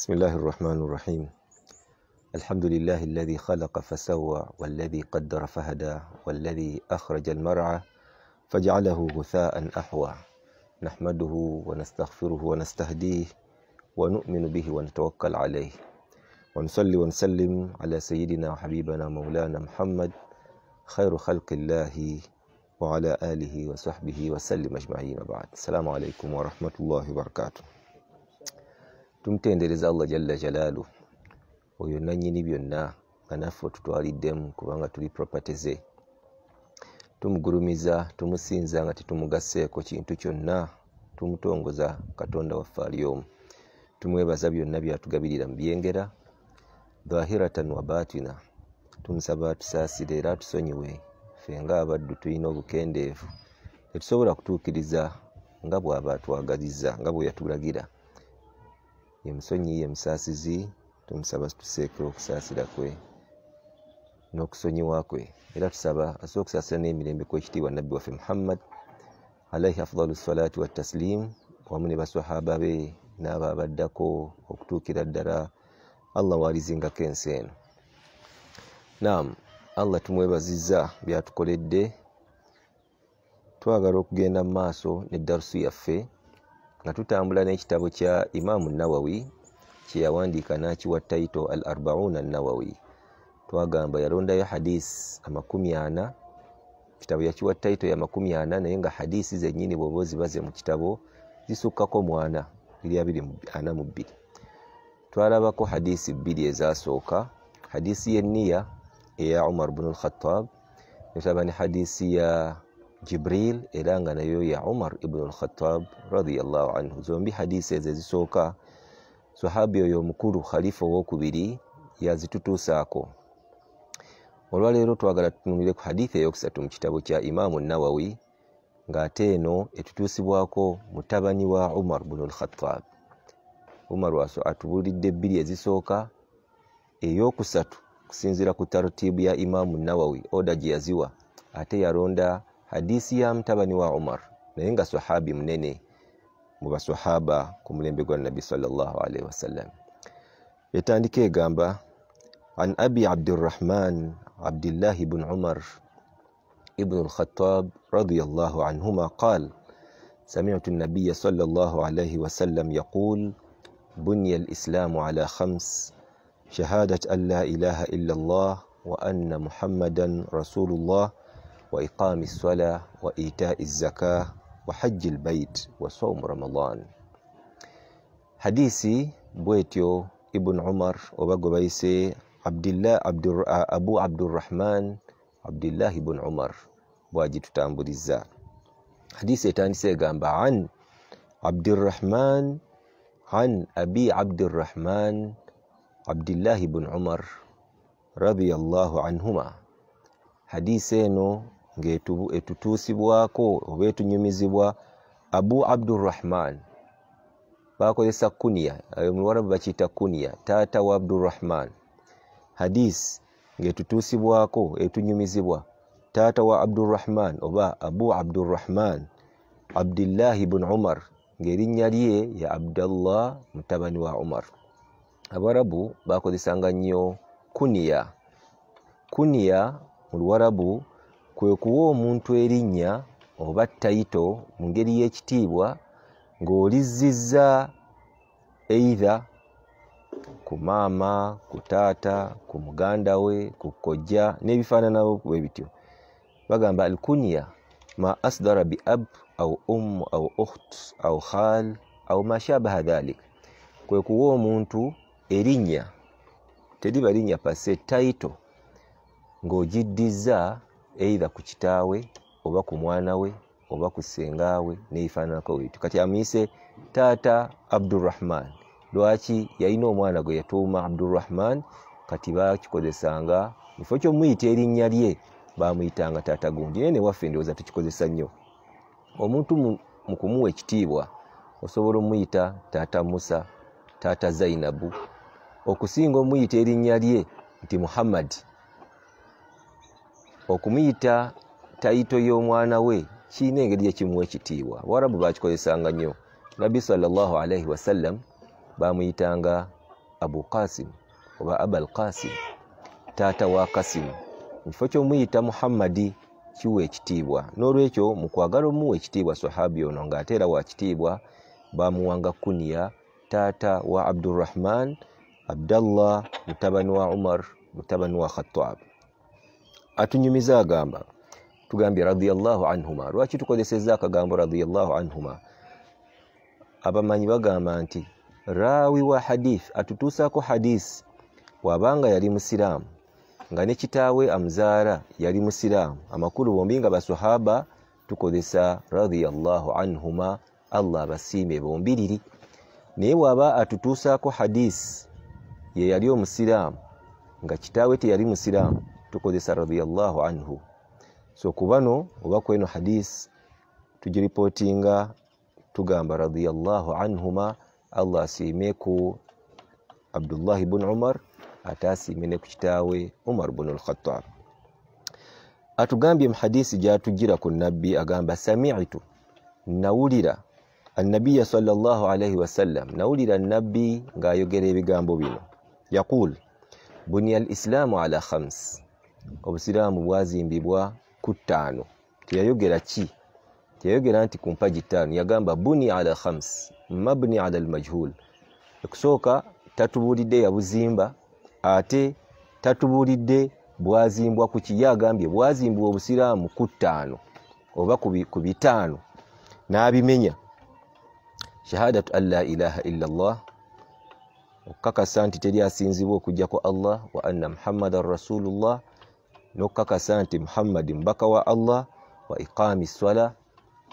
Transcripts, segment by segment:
بسم الله الرحمن الرحيم. الحمد لله الذي خلق فسوى والذي قدر فهدى والذي أخرج المرعى فجعله غثاء أحوى. نحمده ونستغفره ونستهديه ونؤمن به ونتوكل عليه ونصلي ونسلم على سيدنا وحبيبنا مولانا محمد خير خلق الله وعلى آله وصحبه وسلم أجمعين. بعد السلام عليكم ورحمة الله وبركاته. Tumtendereza Allah jalla jalalu oyo nannyini byonna nga naffe tutwaliddemu kubanga tuli property ze. Tumugulumiza, tumusinza nga tetumugasseeko kintu kyonna, tumutongoza Katonda waffe ali omu. Tumwebaza byonna byatugabirira mu byengera dhahiratan wa batina. Tumusaba tusaasire era tusonyiwe ffe ng'abaddu tulina obukendeevu tetusobola kutuukiriza nga bw'aba atwagaliza nga bwe yatulagira. Ye musonyi ye musaasizi, tumusaba tuseekera okusaasira kwe n'okusonyiwa kwe, era tusaba asobola okusaasira n'emirembe kw'ekitiibwa nabbi waffe Muhammad alaihi afdalu salatu wa taslim wamu ne basahaba be n'abo abaddako okutuukira ddala Allah waalizingako ensi eno. Naam, Allah tumwebazizza byatukoledde. Twagala okugenda mu maaso ne darusu yaffe nga tutambula n'ekitabo kya Imaamu Nawawi kye yawandiika n'akiwa tayito al-Arba'una an-Nawawi. Twagamba yalondayo hadisi 40, kitabo yakiwa tayito ya 40, naye nga hadisi zennyini bw'oba ozibaze mu kitabo zisukkako 40, 42. Twalabako hadisi 2 ezasooka, hadisi y'enniya eya Umar ibn al-Khattab, netulaba ne hadisi ya Jibril era nga nayo ya Umar ibn al-Khattab radiyallahu anhu. Zombi hadisi ezo ezisooka sahabi oyo omukulu khalifa owokubiri yazitutuusaako. Olwaleero twagala tutunulire ku hadithi eyokusatu mu kitabo kya Imaamu Nawawi ng'ate eno etutuusibwako mutabani wa Umar ibn al-Khattab. Umar waso atubuulidde 2 ezisooka, eyokusatu kusinziira ku tartiibu ya Imaamu Nawawi oda gye yaziwa ate yalonda hadisi ya mtabani wa Umar naye nga sahabi munene mu basahaba ku mulembe gwa Nabi sallallahu alaihi wasallam. Etandika egamba an Abi Abdurrahman Abdullah ibn Umar ibn al-Khattab radiyallahu anhuma قال سمعت النبي صلى الله عليه وسلم يقول بني الإسلام على 5 شهادة أن لا إله إلا الله وأن محمدا رسول الله وإقام الصلاة وإيتاء الزكاة وحج البيت وصوم رمضان. حديثي بويتيو ابن عمر وبقوا بيسي أبو عبد الرحمن عبد الله بن عمر واجد تامبر الزا. حديثي تانسي قام عن عبد الرحمن عن أبي عبد الرحمن عبد الله بن عمر رضي الله عنهما. حديثي نو etutuusibwako oba etunyumizibwa Abu Abdurrahman, bakozesa kunya, mu Luwarabu bakiyita kunya, taata wa Abdurrahman. Hadisi ng'etutuusibwako etunyumizibwa taata wa Abdurrahman oba Abu Abdurrahman Abdullah ibn Umar ng'erinnya lye ya Abdullah mutabani wa Umar. Abarabu bakozesanga nnyo kunya. Kunya mu Luwarabu kwe kuwa omuntu erinnya oba tayito mu ngeri y'ekitiibwa ng'olizizza either ku maama, ku taata, ku muganda we, ku kkojja n'ebifaananawo bwe bityo. Bagamba al-kunya ma asdara bi ab aw aw ukht aw khal aw ma shabaha dhalik. Kwe kuwa omuntu erinnya, teriba linnya pase, tayito ng'ogiddizza either ku kitaawe oba ku mwana we oba ku ssengawe n'ebifaananako bwetyo. Kati amuyise taata Abdurrahman. Lwaki? Yalina omwana gwe yatuuma Abdurrahman, kati bakikozesanga kifo ky'omuyita erinnya lye baamuyitanga taata gundi. Naye ne waffe ndowooza tukikozesa nnyo. Omuntu mu kumuwa ekitiibwa osobola omuyita taata Musa, taata Zainabu, okusinga omuyita erinnya lye nti Muhammad. Okumuyita tayito y'omwana we kiina engeri ekimuwa ekitiibwa. Abarabu bakikozesanga nnyo. Nabbi sallallahu alaihi wasallam bamuyitanga Abu Qasim oba Abul Qasim, taata wa Qasim. Mufo ky'omuyita Muhammadi kiwa ekitiibwa. N'olwekyo mu kwagala omuwa ekitiibwa sahabi ono ng'ate era wa kitiibwa, bamuwanga kuniya taata wa Abdurrahman, Abdallah mutabani wa Umar mutabani wa Khattab. Atunyumiza agamba, tugambye radiyallahu anhuma. Lwaki tukozesezza akagambo radiyallahu anhuma? Abamanyi bagamba nti rawi wa hadith atutuusaako hadith wabanga yali musiraamu nga ne kitaawe amuzaala yali musiraamu, amakulu bombi nga basahaba, tukozesa radiyallahu anhuma, Allah abasiime bombiriri. Naye waba atutuusaako hadith ye yali omusiraamu nga kitaawe teyali musiraamu, tukozesa radiyallahu anhu. So kubano oba kweno hadith tugiripotinga tugamba radiyallahu anhuma, Allah asiime ku Abdullah ibn Umar, ate asiime ne ku kitaawe Umar ibn al-Khattab. Atugambye mu hadisi gyatugira ku nabbi agamba sami'tu, nawulira annabiya sallallahu alayhi wasallam, nawulira nabbi ng'ayogera ebigambo bino, yaqul buniya al-islamu ala khams, obusiraamu bwazimbibwa ku ttaano. Teyayogera ki? Teyayogera nti ku mpagi ttaano, yagamba buniya ala khams mabni ala al-majhul. Ekusooka tatubuulidde yabuzimba, ate tatubuulidde bwazimbwa ku ki. Yagambye bwazimbibwa obusiraamu ku ttaano oba ku bitaano, n'abimenya. Shahadatu an la ilaha illa Allah, okukakasa nti teri asinzibwa okujjako Allah, wa anna Muhammadan rasulullah, n'okukakasa nti Muhammadi mbaka wa Allah, wa iqami swala,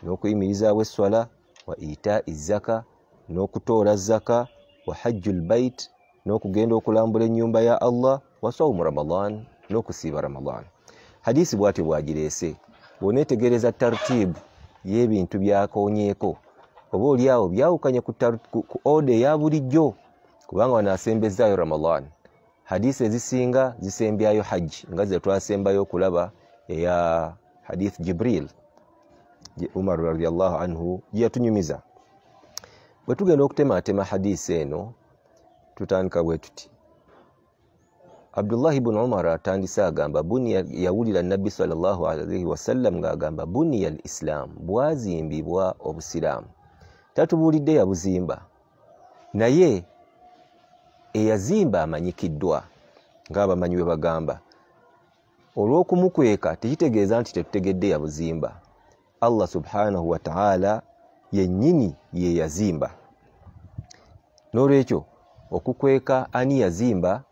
n'okuyimirizaawo esswala, wa itai zaka, n'okutoola zaka, wa hajjul bait, n'okugenda okulambula ennyumba ya Allah, wa sawmu Ramadan, n'okusiiba Ramadan. Hadisi bw'atyo bwagireese. Bw'oneetegereza tartibu y'ebintu byakoonyeeko, oba oliawo byawukanye ku ode ya bulijjo, kubanga wanaasembezaayo Ramadan. Hadisi ezisinga zisembyayo hajji, nga ze twasembayo okulaba eya hadith Jibril, Umar radiyallahu anhu yatunyumiza. Bwe tugenda okutematema hadisi eno, tutandika bwe tuti. Abdullah ibn Umar atandise agamba buniya, yawulira nabbi sallallahu alayhi wasallam ng'agamba buniya al-islam, bwazimbibwa obusiraamu. Tatubuulidde yabuzimba, naye eyazimba amanyikiddwa ng'abamanyi bwe bagamba. Olw'okumukweka tekitegeeza nti tetutegedde yabuzimba. Allah subhanahu wa ta'ala yennyini ye yazimba. N'olwekyo okukweka ani yazimba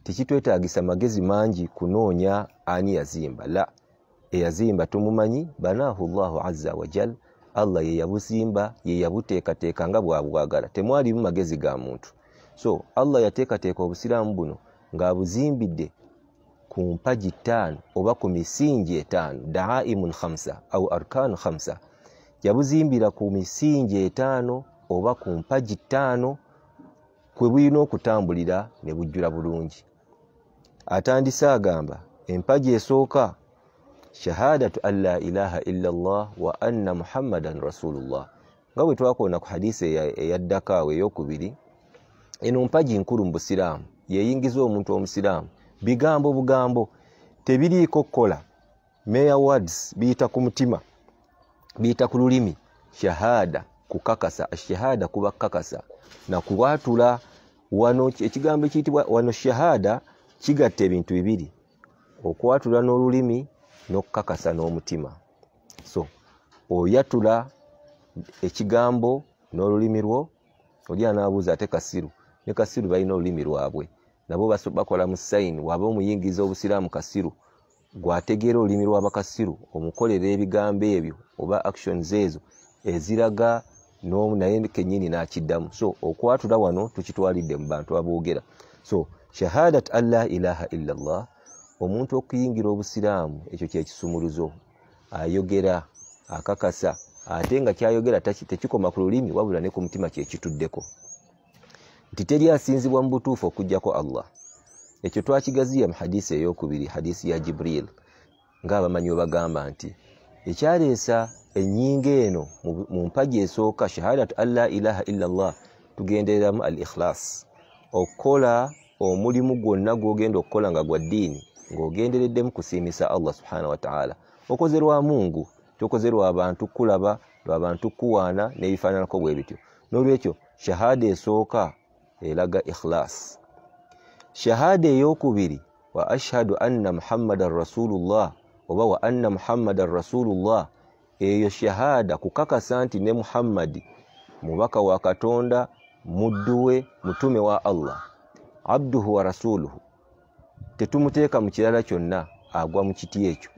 tekitwetaagisa magezi mangi kunoonya ani yazimba. La, eyazimba tumumanyi, banahu Allahu azza wa jal, Allah ye yabuzimba, ye yabuteekateeka nga bwabwagala, temwalimu magezi ga muntu. So Allah yateekateeka obusiraamu buno ng'abuzimbidde ku mpagi ttaano oba ku misingi etaano, daaimun khamsa au arkanu khamsa. Yabuzimbira ku misingi etaano oba ku mpagi ttaano kwe bulina okutambulira ne bujjula bulungi. Atandise agamba empagi esooka shahadatu an la ilaha illa Allah wa anna Muhammadan rasulullah. Nga bwe twakoona ku hadisi eyaddako awo ey'okubiri, eno mpagi nkulu mu busiraamu, yeyingiza omuntu omusiraamu. Bigambo bugambo, tebiriiko kola. Mere words, biyita ku mutima, biyita ku lulimi. Shahada kukakasa, shahada kuba kakasa na kuwatula. Wano ekigambo ekiyitibwa wano shahada kigatta ebintu bibiri, okwatula n'olulimi n'okukakasa n'omutima. So oyatula ekigambo n'olulimi lwo, oli anaabuuza ate Kasiru ne Kasiru balina olulimi lwabwe, nabo bakola mu sayini. Waba omuyingiza obusiraamu Kasiru, gwategeera olulimi lw'Abakasiru, omukolera ebigambo ebyo oba actions ezo eziraga naye kennyini n'akiddamu. So okwatula wano tukitwalidde mu bantu aboogera. So shahadat an la ilaha illa Allah, omuntu okuyingira obusiraamu, ekyo kyekisumuluzo. Ayogera, akakasa, ate nga kyayogera tekikoma ku lulimi wabula ne ku mutima kyekituddeko, nti teri asinzibwa mu butuufu okujjako Allah. Ekyo twakigaziya mu hadisi ey'okubiri, hadisi ya Jibril, ng'abamanyi bwe bagamba nti ekyaleesa ennyinga eno mu mpagi esooka shahadatu an la ilaha illa Allah, tugendereramu al-ikhlas, okola omulimu gwonna gwogenda okukola nga gwa ddiini ng'ogendereddemu kusiimisa Allah subhanahu wa ta'ala. Okoze lwa Mungu, tokoze lwa abantu kulaba, lwa abantu kuwaana n'ebifaananako bwe bityo. N'olwekyo shahada esooka eraga ikhlas. Shahada ey'okubiri wa ashhadu anna Muhammadan Rasulullah oba wa anna Muhammadan Rasulullah, eyo shahada kukakasa nti ne Muhammadi mubaka wa Katonda, mudduwe, mutume wa Allah, abduhu wa rasuluhu, tetumuteeka mu kirala kyonna, agwa mu kiti ekyo,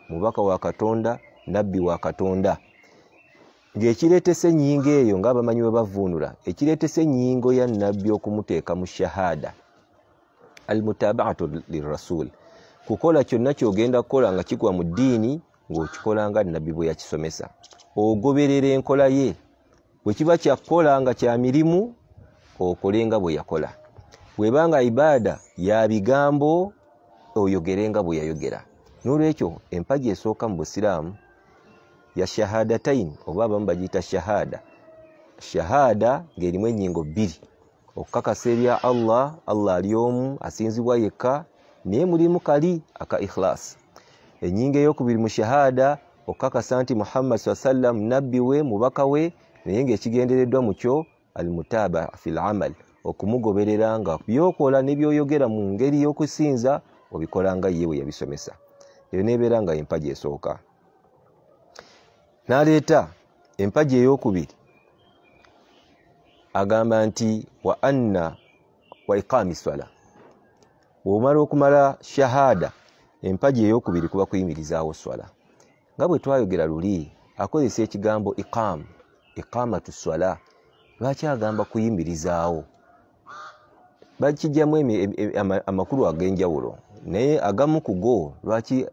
mubaka wa Katonda, nabbi wa Katonda. Ng'ekireetese ennyingo eyo ng'abamanyi bwe bavuunula, ekireetese ennyingo ya nabbi okumuteeka mu shahada almutabaatu lirrasul, kukola kyonna ky'ogenda kukola nga kigwa mu ddiini ng'okikola nga nabbi bwe yakisomesa, ogoberera enkola ye. Bwe kiba kyakukola nga kya mirimu, okole nga bwe yakola. Bw'ebanga ibaada ya bigambo, oyogere nga bwe yayogera. N'olwekyo empagi esooka mu Busiraamu ya shahadatain, oba abamu bagiyita shahada. Shahada ng'erimu ennyingo bbiri: okukakasa ebya Allah, Allah ali omu, asinzibwa yekka, naye mulimu kali aka ikhlas. Ennyingo ey'okubiri mu shahada okukakasa nti Muhammad sallam nabbi we, mubaka we, naye ng'ekigendereddwa mu kyo almutaba fil amal, okumugoberera nga byokola ne byoyogera mu ngeri y'okusinza obikola nga ye bwe yabisomesa. Eyo nebeera nga empagi esooka. N'aleeta empagi ey'okubiri agamba nti wa anna wa iqami swala. Bw'omala okumala shahada, empagi ey'okubiri kuba kuyimirizaawo swala. Nga bwe twayogera luli, akozesa ekigambo iqam, iqamatu swala. Lwaki agamba kuyimirizaawo? Bakijjamu amakulu ag'enjawulo, naye agamu ku go lwaki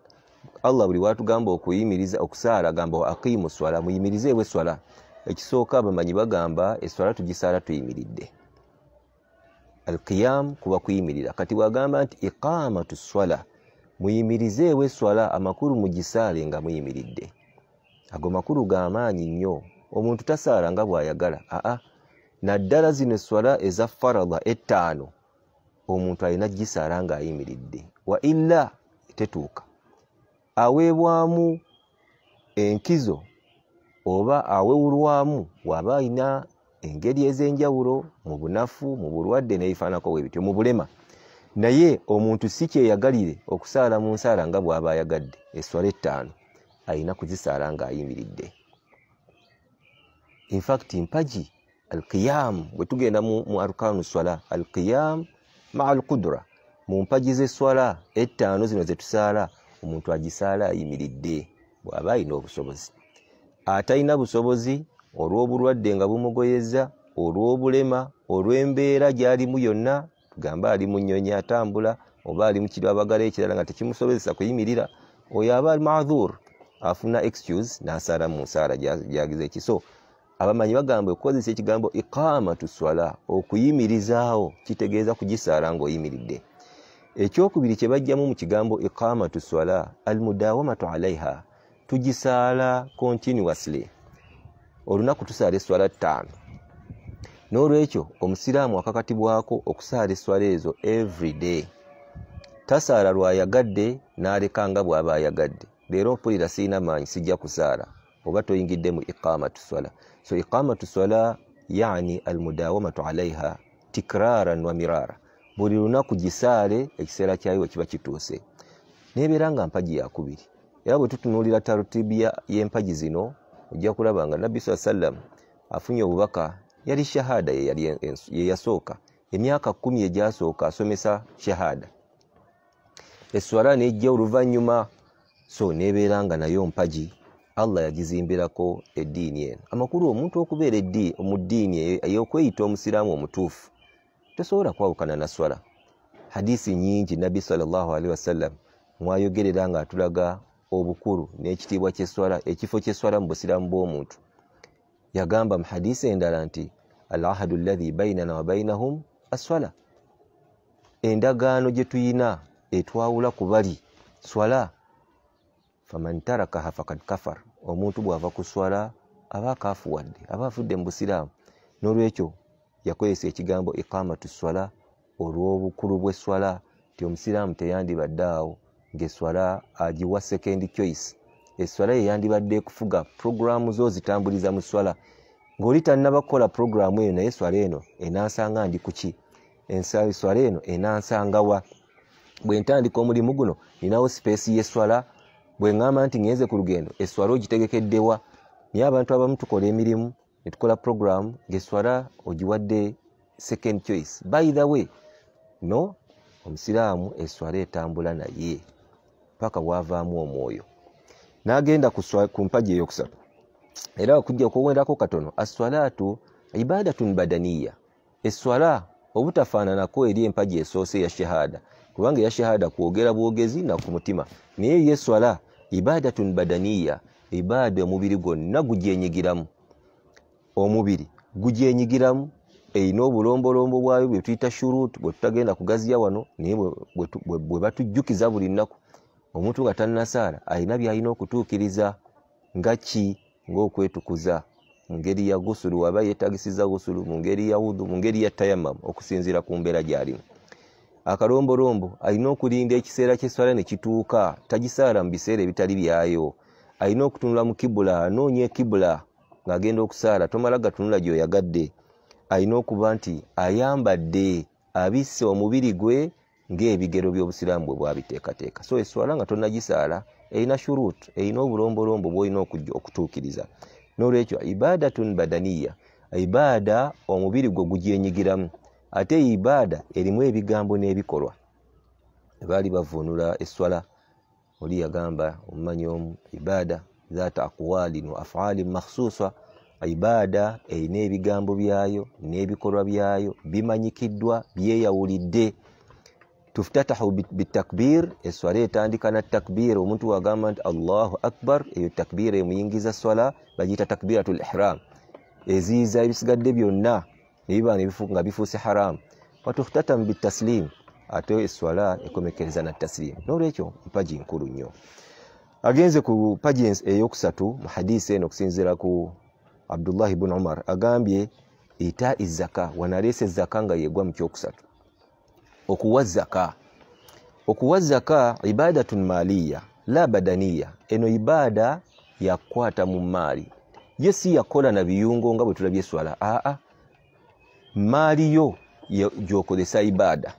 Allah buli watugamba okuyimiriza okusaala agamba aqimu swala, muyimirizeewo swala. Ekisooka abamanyi bagamba eswala tugisaala tuyimiridde. Alqiyam kuba kuyimirira. Kati bwagamba nti iqamatu swala, muyimirizeewo swala, amakulu mugisaale nga muyimiridde. Ago makulu g'amaanyi nnyo. Omuntu tasaala nga bw'ayagala. Naddala zino swala eza faradha ettaano omuntu alina gisaala nga ayimiridde, wa illa tetuuka. Aweebwamu enkizo oba awewulwamu waba alina engeri ez'enjawulo mu bunafu, mu bulwadde n'ebifaanako bwe bityo, mu bulema. Naye omuntu si kyeyagalire okusaala mu nsaala nga bw'aba ayagadde. Eswala ettaano alina kuzisaala nga ayimiridde. In fact mpagi alqiyam, bwe tugenda mu arkanu swala, alqiyam maa alqudra, mu mpagi z'eswala ettaano zino ze tusaala, omuntu agisaala ayimiridde bw'aba alina obusobozi. Atalina busobozi, olw'obulwadde nga bumugoyezza, olw'obulema, olw'embeera gy'alimu yonna, tugamba ali mu nnyonyi atambula, oba ali mu kirabagala ekirala nga tekimusobozesa kuyimirira, oyo aba maadhur, afuna excuse n'asaala mu nsaala gy'agize ekiso. Abamanyi bagamba okukozesa ekigambo iqamatu swala, okuyimirizaawo, kitegeeza kugisaala ng'oyimiridde. Ekyokubiri kye bajjamu mu kigambo iqamatu swala, almudawamatu alaiha, tugisaala continuously. Olunaku tusaala eswala ttaano. N'olwekyo omusiraamu akakatibwako okusaala eswala ezo every day. Tasaala lwayagadde n'aleka nga bw'aba ayagadde. Leero mpulira siina maanyi sijja kusaala, oba toyingidde mu iqamatu swala. So iqamatu swala yani almudawamatu alaiha tikraran wa mirara. Buli lunaku gisaale ekiseera kyayo kiba kituuse. Nebeera nga mpagi yakubiri. Era bwe tutunuulira tarutibi y'empagi zino, ojja kulaba nga Nabbi sallam afunye obubaka yali shahada ye yasooka. Emyaka 10 egyasooka asomesa shahada. Eswala n'ejja oluvannyuma. So nebeera nga nayo mpagi Allah yagizimbirako eddiini eno. Amakulu omuntu okubeera mu ddiini ey'okweyita omusiraamu omutuufu tosobola kwawukana na swala. Hadisi nyingi Nabbi sallallahu alaihi wasallam mwayogerera nga atulaga obukulu n'ekitiibwa ky'eswala, ekifo ky'eswala mu busiraamu bw'omuntu. Yagamba mu hadisi endala nti al-ahadu alladhi bainana wa bainahum as-swala, endagaano gye tuyina etwawula ku bali swala. Faman tarakaha faqad kafar, omuntu bw'ava ku swala aba akafuwadde, aba afudde mu busiraamu. N'olwekyo yakozesa ekigambo iqamatu swala olw'obukulu bw'esswala ti omusiraamu teyandibadde awo ng'esswala agiwa second choice. Esswala ye yandibadde ekufuga programu zo zitambuliza mu sswala ng'oli tannaba kukola programu eyo, naye esswala eno enansanga ndi ku ki? Esswala eno enansanga wa? Bwe ntandika omulimu guno ninawo space y'esswala, bwe ngamba nti ngenze ku lugendo esswala ogitegekeddewa. Naye abantu abamu tukola emirimu ne tukola programu ng'esswala ogiwadde second choice. By the way, no, omusiraamu esswala etambula naye paka bwavaamu omwoyo n'agenda ku mpagi eyokusatu. Era okujja okwenderako katono, as-salatu ibadatun badaniya. Esswala obutafaananako eri empagi esoose ya shahada, kubanga ya shahada kwogera bwogezi na ku mutima, naye y'esswala ibadatun badaniya, ibada omubiri gwonna gugyenyigiramu. Omubiri gugyenyigiramu, erina obulombolombo bwayo bwe tuyita shurut, bwe tutagenda kugaziya wano, naye bwe batujjukiza buli nnaku. Omuntu nga tannasaala alina by'alina okutuukiriza nga ki? Ng'okwetukuza mu ngeri ya gusulu, waba yeetagisiza gusulu, mu ngeri ya wudu, mu ngeri ya tayammamu, okusinziira ku mbeera gy'alimu. Akalombolombo alina okulinda ekiseera ky'esswala ne kituuka, tagisaala mu biseera ebitali byayo. Alina okutunula mu kibula, anoonya ekibula ng'agenda okusaala, tomala gatunula gy'oyagadde. Alina okuba nti ayambadde, abisse omubiri gwe ng'ebigero by'obusiraamu bwe bwabiteekateeka. So esswala nga tonnagisaala erina shurut, erina obulombolombo bw'olina okutuukiriza. N'olwekyo ibadatun badaniya, ibada omubiri gwe gugyenyigiramu. Ate ibada erimu ebigambo n'ebikolwa. Baali bavuunula esswala, oli yagamba omumanyi omu, ibada zaata aqwalin wa af'alin makhsusa. Ibada erina ebigambo byayo n'ebikolwa byayo bimanyikiddwa, byeyawulidde. Tuftatahu bitakbir, esswala etandika na takbir. Omuntu wagamba nti Allahu akbar, eyo takbir emuyingiza swala bagiyita takbiratul ihram, eziyiza ebisigadde byonna nebiba nga bifuuse haramu. Watuftatamu bitaslim, ate esswala ekomekereza na taslim. N'olwekyo mpagi nkulu nnyo. Agenze ku pagi eyokusatu mu hadisi eno okusinziira ku Abdullah ibn Umar, agambye ita izaka, wanaleese zaka nga yegwa mu kyokusatu. Okuwa zaka. Okuwa zaka ibadatun maliya la badaniya. Eno ibada yakwata mu mali. Ye si yakola na biyungo nga bwe tulabye esswala. Mali yo gyokozesa ibada.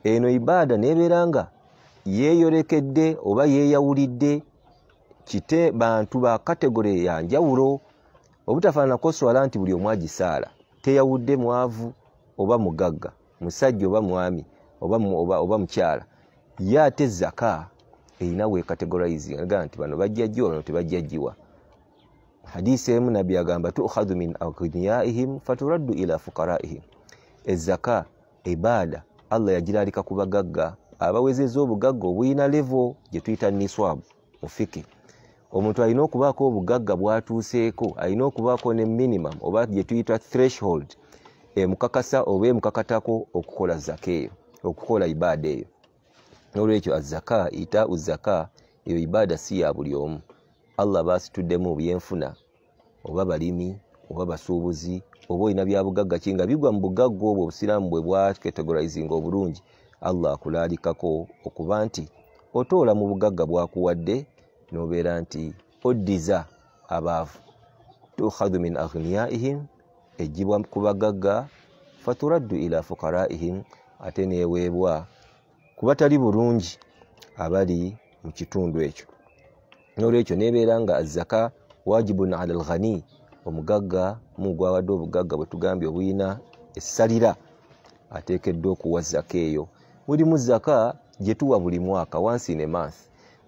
Eno ibada nebeeranga yeeyolekedde oba yeeyawulidde kite bantu ba kategore ya njawulo, obutafaananako swala nti buli omu agisaala. Teyawudde mwavu oba mugagga, musajja oba mwami oba mukyala. Ye ate zaka erina we categorizing, agamba nti bano bajja jjiwa, bano tebajja jjiwa. Hadisi emu nabbi agamba tu'khadhu min aghniyaihim faturaddu ila fuqaraihim. Ezaka ibada Allah yagiralika ku bagagga, abawezezza obugagga obuyina level gye tuyita niswabu mu fiki. Omuntu alina okubaako obugagga bwatuuseeko, alina okubaako ne minimum oba gye tuyita threshold emukakasa oba emukakatako okukola zaka eyo, okukola ibada eyo. N'olwekyo azaka ita uzaka eyo ibada si ya buli omu. Allah basituddemu byenfuna, oba balimi oba basuubuzi oba olina bya bugagga kinga bigwa mu bugagga obwo obusiraamu bwe bwacategorizing obulungi. Allah akulaalikako okuba nti otoola mu bugagga bwakuwadde n'obeera nti oddiza abaavu. Tu'khadhu min aghniyaihim, ejjibwa ku bagagga, faturaddu ila fuqaraihim, ate neeweebwa ku batali bulungi abali mu kitundu ekyo. N'olwekyo neebeera nga azaka wajibun ala alghani, omugagga mugwawadde obugagga bwe tugambye obuyina essalira ateekeddwa okuwa zaka eyo. Mulimu zaka gye tuwa buli mwaka once in a month.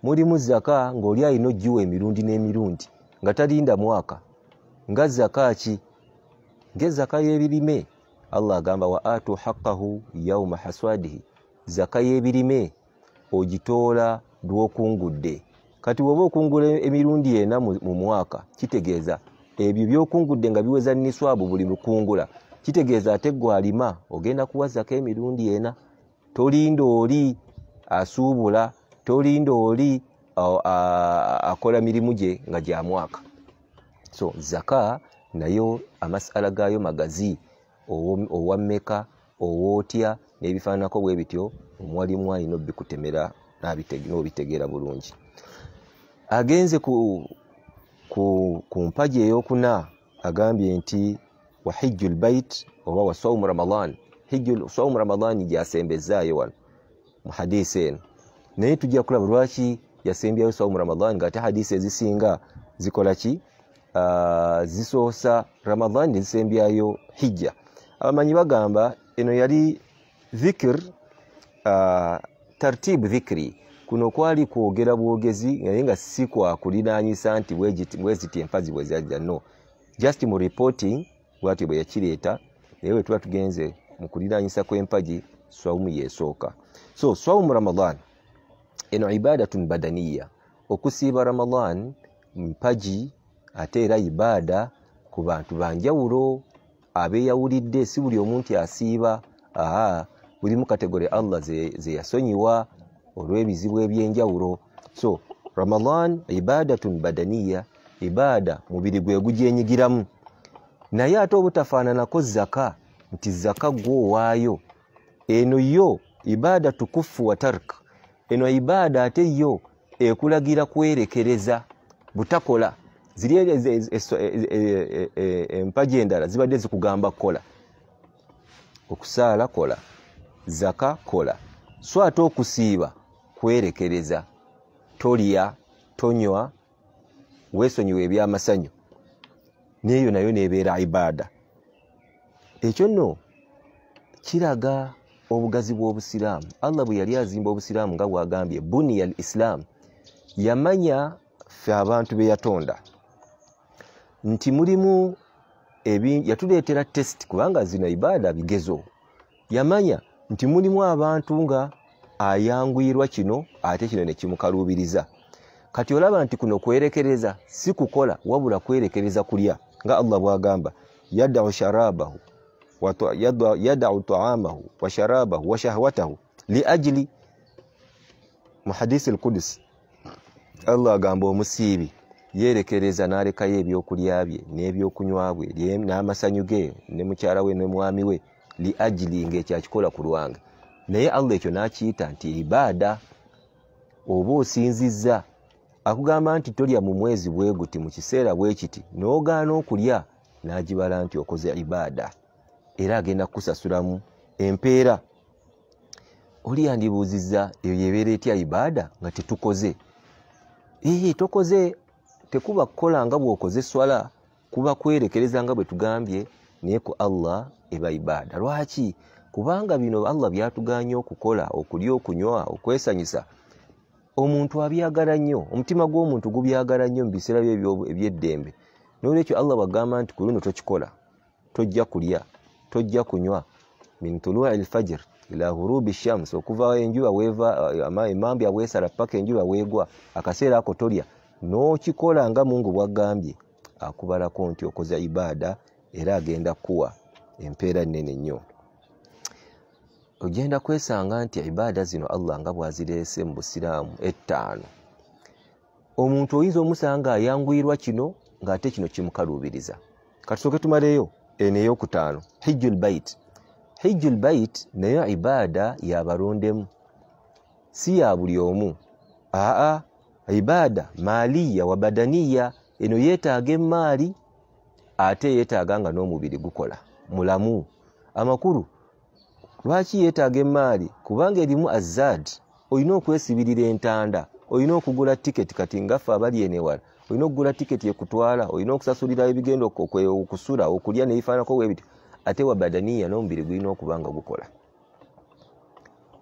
Mulimu zaka ng'oli alina oggiwa emirundi n'emirundi nga talinda mwaka. Nga zaka ki? Ng'ezaka y'ebirime. Allah agamba wa atu haqqahu yawma haswadihi. Zaka y'ebirime ogitoola lw'okungudde. Kati woba okungula emirundi ena mu mwaka, kitegeeza ebyo by'okungudde nga biweza niswabu buli lukungula, kitegeeza ate gwe alima ogenda kuwa zaka emirundi ena. Tolinda oli asuubula, tolinda oli akola mirimu gye nga gya mwaka. So zaka nayo amasala gaayo magazi, owa mmeka, owootya n'ebifaananako bwe bityo, omuwalimu alina obikutemera n'obitegeera bulungi. Agenze ku mpagi ey'okuna agambye nti wa hijjul bait oba wa sawmu ramadan. Sawmu ramadan gyasembezaayo wano mu hadisi eno, naye tujja kulaba lwaki yasembyayo sawmu ramadan ng'ate hadisi ezisinga zikola ki? Zisoosa ramadan ne zisembyayo hijja. Abamanyi bagamba eno yali dhikr, tartibu dhikri, kuno kwali kwogera bwogezi naye nga si kwakulinaanyisa nti bweziti empazi bwe zajja, no, just mu reporting bwatyo bwe yakireeta, naye bwe tuba tugenze mu kulinaanyisa kw'empagi swawumu yeesooka. So swawumu ramadan eno ibadatun badaniya, okusiiba ramadan mpagi ate era ibaada ku bantu banjawulo abeeyawulidde. Si buli omuntu asiiba, bulimu kategori Allah ze yasonyiwa olw'ebizibu ebyenjawulo. So ramadan ibadatun badaniya, ibaada mubiri gwe gugyenyigiramu. Naye ate obutafaananako zaka, nti zaka gwowaayo, eno yo ibaada tukufu wa tark. Eno ibaada ate yo ekulagira kwerekereza butakola. Ziri empagi endala zibadde zikugamba kola, okusaala kola, zaka kola, so ate okusiiba kwerekereza, tolya tonywa, weesonyiwa ebyamasanyu, neeyo nayo neebeera ibaada. Ekyo nno kiraga obugazi bw'obusiraamu. Allah bwe yali azimba obusiraamu nga bwagambye buniya al islam, yamanya ffe abantu be yatonda nti mulimu yatuleetera test, kubanga zino ibaada bigezo. Yamanya nti mulimu abantu nga ayanguyirwa kino ate kino ne kimukaluubiriza. Kati olaba nti kuno kwerekereza si kukola, wabula kwerekereza kulya, nga Allah bwagamba yad'u sharabahu yad'u ta'amahu wa sharabahu wa shahwatahu li ajli. Mu hadisi al-Qudsi Allah agamba omusiibi yerekereza n'alekayo ebyokulya bye n'ebyokunywa bwe n'amasanyu ge ne mukyala we ne mwami we, li ajli, ng'ekyo akikola ku lwange. Naye Allah ekyo n'akiyita nti ibaada. Oba osinzizza, akugamba nti tolya mu mwezi bwe guti mu kiseera bwe kiti, n'ogaana okulya, n'agibala nti okoze ibaada, era agenda kukusasulamu empeera. Oli yandibuuzizza eyo yebeera etya ibaada nga tetukoze? Tokoze, tekuba kukola nga bw'okoze swala, kuba kwerekereza nga bwe tugambye, naye ku Allah eba ibaada. Lwaki? Kubanga bino Allah byatuganya okukola, okulya, okunywa, okwesanyusa, omuntu abyagala nnyo, omutima gw'omuntu gubyagala nnyo mu biseera bye eby'eddembe. N'olwekyo Allah bagamba nti ku luno tokikola, tojja kulya, tojja kunywa, min tuluu'i al-fajr ila ghurubi shams, okuva enjuba weeva emambya bwesala paka enjuba weegwa, akaseera ako tolya. N'okikola nga Mungu bwagambye, akubalako nti okoze ibaada, era agenda kuwa empeera nnene nnyo. Ogenda kwesanga nti ibaada zino Allah nga bwazireese mu busiraamu ettaano, omuntu oyinza omusanga ayanguyirwa kino ng'ate kino kimukaluubiriza. Katusooke tumaleyo eno ey'okutaano, hijjul bait. Hijjul bait nayo ibaada yabalondemu, si ya buli omu. Ibaada maaliya wa badaniya, eno yeetaaga emaali ate yeetaaga nga n'omubiri gukola mulamu. Amakulu lwaki yeetaaga emaali? Kubanga erimu azad, olina okwesibirira entanda, olina okugula tiketi. Kati ngaffe abali enewala, olina okugula tiketi ekutwala, olina okusasulira ebigenda okusula, okulya n'ebifaanako bwe bityo. Ate wa badaniya n'omubiri gulina okuba nga gukola.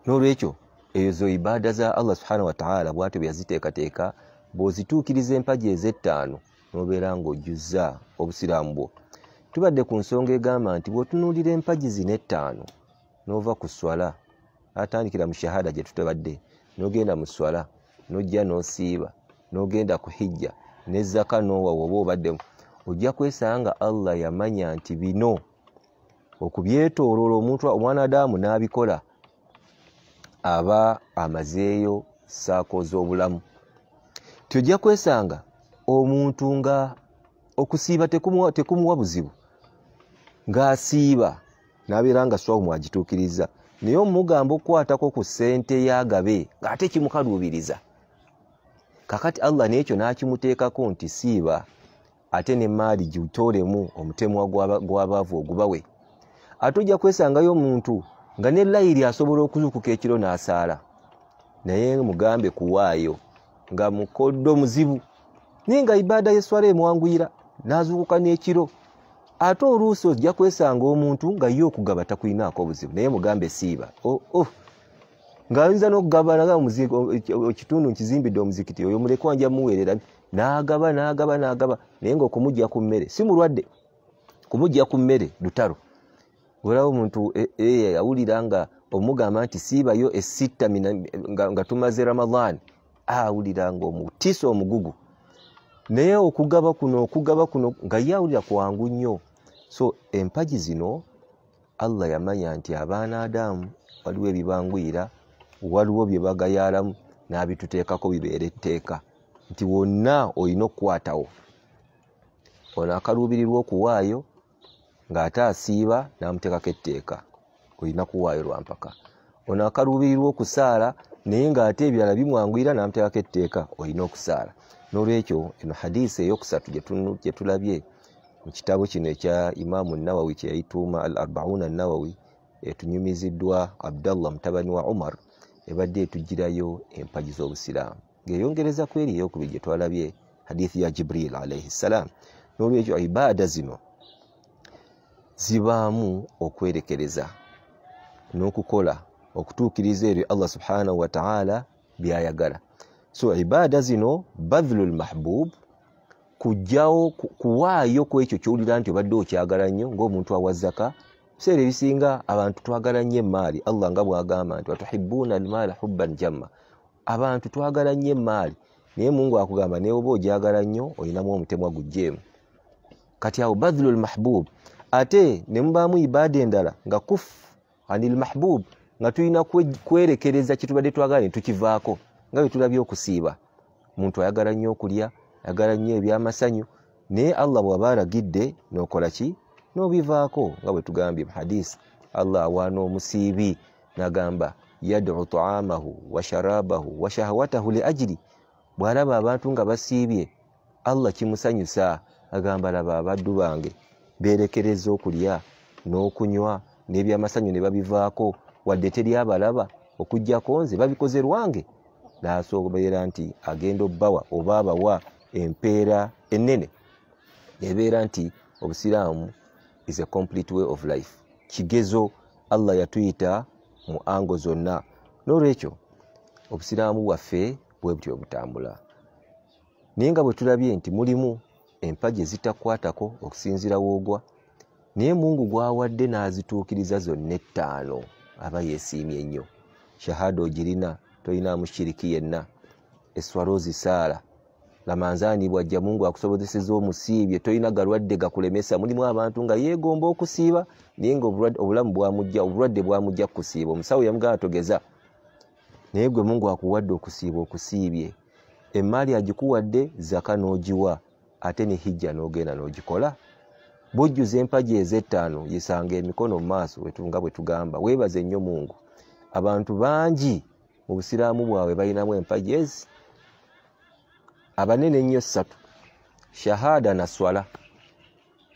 N'olwekyo ezo ibaada za Allah subhanahu wa ta'ala bw'atyo byaziteekateeka, bw'ozituukiriza empagi ez'ettaano n'obeera ng'ojjuzza obusiraamu bwo. Tubadde ku nsonga egamba nti bw'otunuulira empagi zino ettaano n'ova ku swala, atandikira mu shahada gye tutubadde, n'ogenda mu swala, n'ojja n'osiiba, n'ogenda ku hijja, ne zaka n'owa oba obaddemu, ojja kwesanga Allah yamanya nti bino okubyetooloola omwanadamu n'abikola, aba amazeeyo saako z'obulamu. Tojja kwesanga omuntu nga okusiiba tekumuwa buzibu, ng'asiiba nabiranga swaumu agitukiriza naye omugamba okukwatako ku ssente yagabe ng'ate kimukaluubiriza. Kakati Allah n'ekyo n'akimuteekako nti siiba ate ne maali giwutoolemu omutemwa gw'abaavu ogubawe. Ate ojja kwesangayo omuntu nga ne layiri asobola okuzukuka ekiro n'asaala, naye mugambe kuwaayo nga mukoddo muzibu naye nga ibaada y'eswala emwanguyira n'azukuka n'ekiro. Ate oluusi ojja kwesanga omuntu nga ye okugaba takulinaako obuzibu naye mugambe siiba ng'ayinza n'okugabanaga ekitundu nkizimbidde omuzikiti oyo mulekwa nja muweerera n'agaba naye ng'okumujja ku mmere si mulwadde, kumujja ku mmere lutalo. Olaba omuntu awulira nga omugamba nti siibayo esitta nga tumaze Ramadhan, awulira nga omutiisa omugugu, naye okugaba kuno nga ye awulira kwangu nnyo. So empagi zino Allah yamanya nti abaana Adamu waliwo ebibangwira, waliwo bye bagayaalamu n'abituteekako bibeera etteeka nti wonna olina okukwatawo. Ono akaluubirirwa okuwaayo ng'ate asiiba n'amuteekako etteeka, olina kuwaayo lwampaka. Ono akaluubirirwa okusaala naye ng'ate ebirala bimwanguyira n'amuteekako etteeka, olina okusaala. N'olwekyo eno hadiisi eyokusatu gye tulabye mu kitabo kino ekya Imaamu Nawawi kye yayituuma al-Arba'una Nawawi, etunyumiziddwa Abdallah mutabani wa Umar, ebadde etugirayo empagi z'Obusiraamu ng'eyongereza ku eri ey'okubiri gye twalabye hadiisi ya Jibril alayhi salaam. N'olwekyo ibaada zino zibaamu okwerekereza n'okukola okutuukiriza ebyo Allah subhanahu wa ta'ala byayagala. So ibaada zino badhlul mahbub, kujjawo kuwaayo ku ekyo ky'owulira nti obadde okyagala nnyo ng'omuntu awa zaka. Biseera ebisinga abantu twagala nnyo emaali, Allah nga bw'agamba nti watuhibbuna almaala hubban jamma, abantu twagala nnyo emaali naye Mungu akugamba naye oba ogyagala nnyo olinamu omutemwa gujjeemu. Kati awo badhlul mahbub, ate ne mubaamu ibaada endala nga kufu anil mahbub, nga tulina kwerekereza kitubadde twagala ne tukivaako, nga bwe tulabye okusiiba. Omuntu ayagala nnyo okulya, ayagala nnyo ebyamasanyu, naye Allah bw'aba alagidde n'okola ki? N'obivaako. Nga bwe tugambye mu hadisi, Allah awaana omusiibi n'agamba yad'u ta'amahu wa sharabahu wa shahawatahu li ajli. Bw'alaba abantu nga basiibye, Allah kimusanyusa, agamba laba abaddu bange beerekereza okulya n'okunywa n'ebyamasanyu ne babivaako, wadde teri abalaba okuggyako nze babikoze lwange. N'asobola nti agenda obbawa oba abawa empeera ennene. Ebeera nti Obusiraamu is a complete way of life. Kigezo Allah yatuyita mu ango zonna. N'olwekyo Obusiraamu bwaffe bwe butyo butambula. Naye nga bwe tulabye nti mulimu empagi ezitakwatako okusinziira woogwa, naye Mungu gwawadde n'azituukiriza zonna ettaano aba yeesiimye nnyo. Shahada ogirina, tolina mushiriki yenna. Eswala ozisaala, lamanzaani bwajja Mungu akusobozeseza omusiibye, tolina galwadde gakulemesa. Mulimu abantu nga yeegomba okusiiba naye nga obulamu obulwadde bwamujja kusiiba, omusawo yamugamba togeza, naye gwe Mungu akuwadde okusiiba okusiibye. Emaali agikuwadde zaka n'ogiwa, ate ne hijja n'ogenda n'ogikola. Bujjuza empagi ez'ettaano, yisanga emikono mu maaso wetunga bwe tugamba, weebaze nnyo Mungu. Abantu bangi mu Busiraamu bwabwe balinamu empagi ezi, abanene nnyo 3, shahada na swala.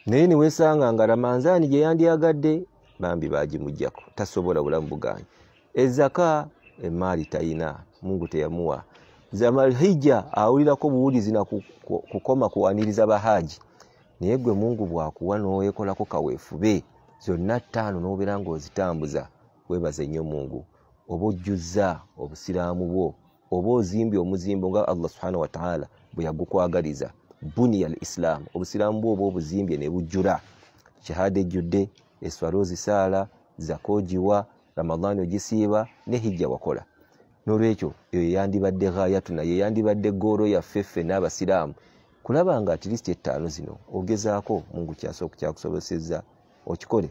Naye ne weesanga nga Ramanzaani gye yandyagadde bambi baagimuggyako, tasobola bulamu buganye. Ezaka emaali tayina, Mungu teyamuwa. Zamal hijja awulirako buwulizi na kukoma kuwaniriza bahaji, naye gwe Mungu bwakuwa n'oweekolako kaweefube zonna 5 n'obeera ng'ozitambuza, weebaze nnyo Mungu. Oba ojjuzza Obusiraamu bwo, oba ozimbye omuzimbo nga Allah subhanahu wa ta'ala bwe yagukwagaliza, buniya al-Islam, Obusiraamu bwo oba obuzimbye ne bujjula, shahada ejjudde, eswala ozisaala, zaka ogiwa, Ramadhaani ogisiiba, ne hijja wakola. N'olwekyo eyo yandibadde ghayatuna, ye yandibadde ggoolo yaffe ffe n'Abasiraamu, kulaba nga at least 5 zino ogezaako, Mungu kyakusobozesezza okikole.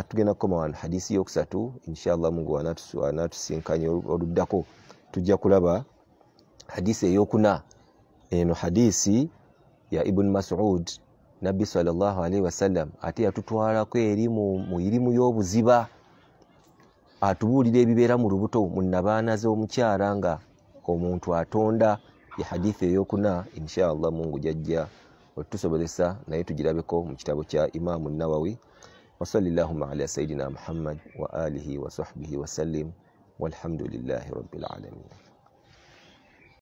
Tugenda kukoma wano hadisi yokusatu, inshallah Mungu anatusinkanye oluddako tujja kulaba hadisi eyokuna. Eno hadisi ya Ibn Mas'ud nabbi sallallahu alaihi wasallam ate yatutwalako eri mu irimu y'obuziba, atubuulira ebibeera mu lubuto mu nnabaana z'omukyala nga omuntu atonda ya hadithi eyokuna. Inshallah Mungu jajja otusobolesa naye tugirabeko mu kitabo kya Imaamu Nawawi. Wa sallallahu ala sayidina Muhammad wa alihi wa sahbihi wa sallim walhamdulillahi rabbil alamin.